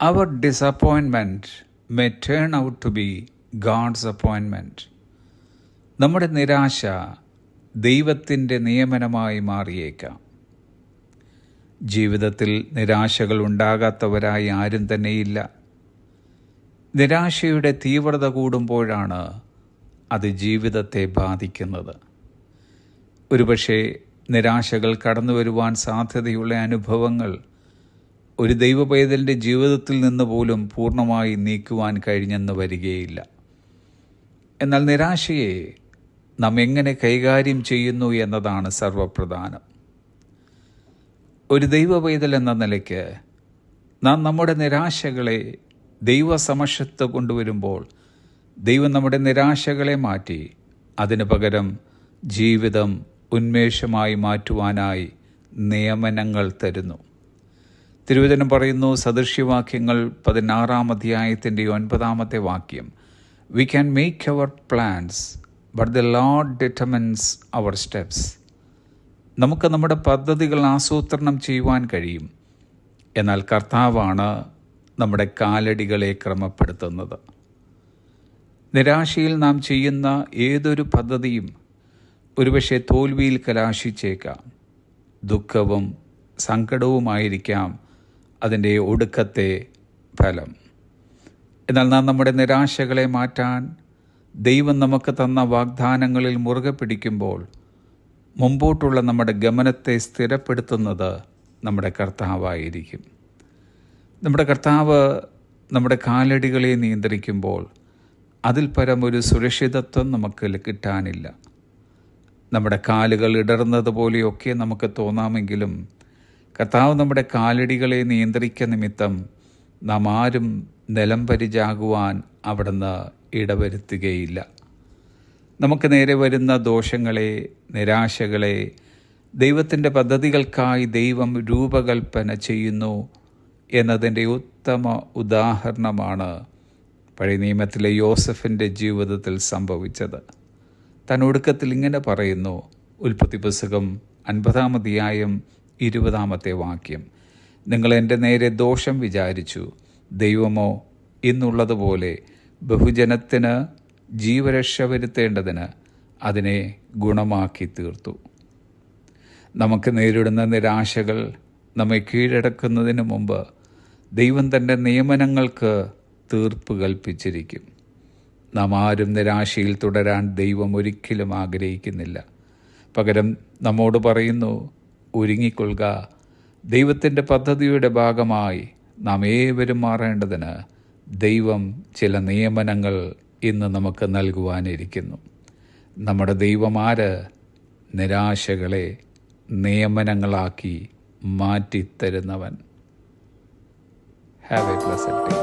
our disappointment may turn out to be God's appointment. നമ്മുടെ നിരാശ ദൈവത്തിൻ്റെ നിയമനമായി മാറിയേക്കാം. ജീവിതത്തിൽ നിരാശകൾ ഉണ്ടാകാത്തവരായി ആരും തന്നെയില്ല. നിരാശയുടെ തീവ്രത കൂടുമ്പോഴാണ് അത് ജീവിതത്തെ ബാധിക്കുന്നത്. ഒരുപക്ഷെ നിരാശകൾ കടന്നു വരുവാൻ സാധ്യതയുള്ള അനുഭവങ്ങൾ ഒരു ദൈവപൈതലിൻ്റെ ജീവിതത്തിൽ നിന്ന് പോലും പൂർണ്ണമായി നീക്കുവാൻ കഴിഞ്ഞെന്ന് വരികയില്ല. എന്നാൽ നിരാശയെ നാം എങ്ങനെ കൈകാര്യം ചെയ്യുന്നു എന്നതാണ് സർവപ്രധാനം. ഒരു ദൈവപൈതൽ എന്ന നിലയ്ക്ക് നാം നമ്മുടെ നിരാശകളെ ദൈവസമക്ഷത്ത് കൊണ്ടുവരുമ്പോൾ ദൈവം നമ്മുടെ നിരാശകളെ മാറ്റി അതിനു പകരം ജീവിതം ഉന്മേഷമായി മാറ്റുവാനായി നിയമനങ്ങൾ തരുന്നു. തിരുവചനം പറയുന്നു, സദൃശ്യവാക്യങ്ങൾ 16-ാം അധ്യായത്തിൻ്റെ 9-ാമത്തെ വാക്യം, "We can make our plans, but the Lord determines our steps." നമുക്ക് നമ്മുടെ പദ്ധതികൾ ആസൂത്രണം ചെയ്യുവാൻ കഴിയും, എന്നാൽ കർത്താവാണ് നമ്മുടെ കാലടികളെ ക്രമപ്പെടുത്തുന്നത്. നിരാശയിൽ നാം ചെയ്യുന്ന ഏതൊരു പദ്ധതിയും ഒരുപക്ഷെ തോൽവിയിൽ കലാശിച്ചേക്കാം. ദുഃഖവും സങ്കടവുമായിരിക്കാം അതിൻ്റെ ഒടുക്കത്തെ ഫലം. എന്നാൽ നാം നമ്മുടെ നിരാശകളെ മാറ്റാൻ ദൈവം നമുക്ക് തന്ന വാഗ്ദാനങ്ങളിൽ മുറുകെ പിടിക്കുമ്പോൾ മുമ്പോട്ടുള്ള നമ്മുടെ ഗമനത്തെ സ്ഥിരപ്പെടുത്തുന്നത് നമ്മുടെ കർത്താവായിരിക്കും. നമ്മുടെ കർത്താവ് നമ്മുടെ കാലടികളെ നിയന്ത്രിക്കുമ്പോൾ അതിൽ പരം ഒരു സുരക്ഷിതത്വം നമുക്ക് കിട്ടാനില്ല. നമ്മുടെ കാലുകൾ ഇടറുന്നത് പോലെയൊക്കെ നമുക്ക് തോന്നാമെങ്കിലും കർത്താവ് നമ്മുടെ കാലടികളെ നിയന്ത്രിക്കുന്ന നിമിത്തം നാം ആരും നിലംപരിചാകുവാൻ അവിടുന്ന് ഇടവരുത്തുകയില്ല. നമുക്ക് നേരെ വരുന്ന ദോഷങ്ങളെ, നിരാശകളെ ദൈവത്തിൻ്റെ പദ്ധതികൾക്കായി ദൈവം രൂപകൽപ്പന ചെയ്യുന്നു എന്നതിൻ്റെ ഉത്തമ ഉദാഹരണമാണ് പഴയ നിയമത്തിലെ യോസഫിൻ്റെ ജീവിതത്തിൽ സംഭവിച്ചത്. താൻ ഒടുക്കത്തിൽ ഇങ്ങനെ പറയുന്നു, ഉൽപ്പത്തി പുസ്തകം 50-ാം അധ്യായം 20-ാമത്തെ വാക്യം, "നിങ്ങൾ എൻ്റെ നേരെ ദോഷം വിചാരിച്ചു, ദൈവമോ ഇന്നുള്ളതുപോലെ ബഹുജനത്തിന് ജീവരക്ഷ വരുത്തേണ്ടതിന് അതിനെ ഗുണമാക്കി തീർത്തു." നമുക്ക് നേരിടുന്ന നിരാശകൾ നമ്മെ കീഴടക്കുന്നതിന് മുമ്പ് ദൈവം തൻ്റെ നിയമനങ്ങൾക്ക് തീർപ്പ് കൽപ്പിച്ചിരിക്കും. നാം ആരും നിരാശയിൽ തുടരാൻ ദൈവം ഒരിക്കലും ആഗ്രഹിക്കുന്നില്ല. പകരം നമ്മോട് പറയുന്നു, ഒരുങ്ങിക്കൊള്ളുക, ദൈവത്തിൻ്റെ പദ്ധതിയുടെ ഭാഗമായി നാം ഏവരും മാറേണ്ടതിന് ദൈവം ചില നിയമനങ്ങൾ ഇന്ന് നമുക്ക് നൽകുവാനിരിക്കുന്നു. നമ്മുടെ ദൈവം ആര്? നിരാശകളെ നിയമനങ്ങളാക്കി മാറ്റിത്തരുന്നവൻ. Have a blessed day.